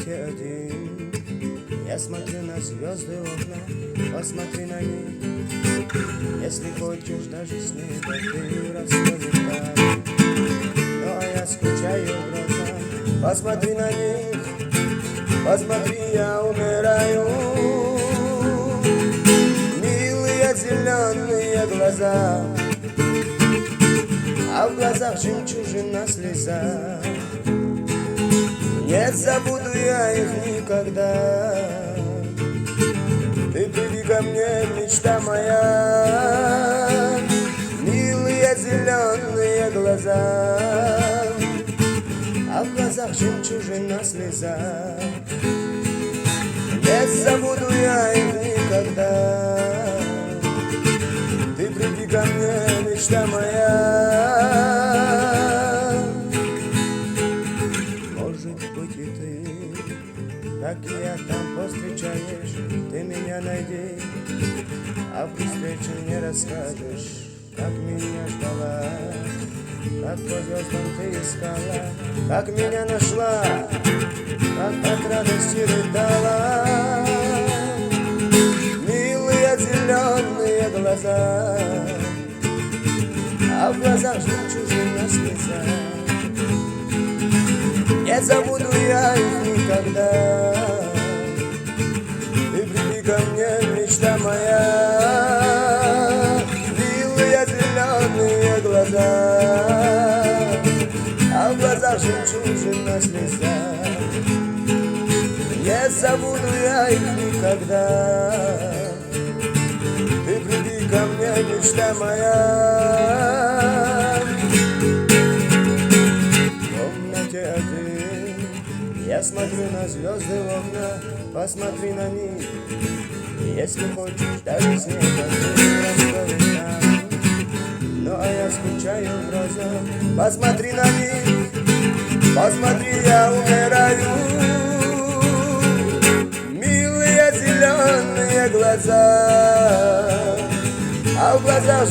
комнате один. Я смотрю на звезды в окна, посмотри на них. Если хочешь даже с ней, то ты расскажи так. Ну а я скучаю в глаза, посмотри на них. Посмотри, я умираю. Милые зеленые глаза, а в глазах жемчужина слеза. Не забуду я их никогда. Ты приди ко мне, мечта моя. Милые зеленые глаза, а в глазах жемчужина слеза. Не забуду я их никогда. Ты приди ко мне, мечта моя. Может быть и ты, как и я там повстречаешь, ты меня найди, а при встрече мне расскажешь, как меня ждала, как по звездам ты искала, как меня нашла, как от радости рыдала. Милые зеленые глаза, а в глазах жемчужина слеза. Не забуду я их никогда. Ты приди ко мне, мечта моя. Милые зеленые глаза, а в глазах жемчужина слеза. Не забуду я их никогда. Ты приди ко мне, мечта моя. В комнате один я смотрю на звезды в окна, посмотри на них. Если хочешь, даже с ней расскажи нам. Ну а я скучаю в грозах, посмотри на них. Посмотри, я умираю. Милые зеленые глаза, а в глазах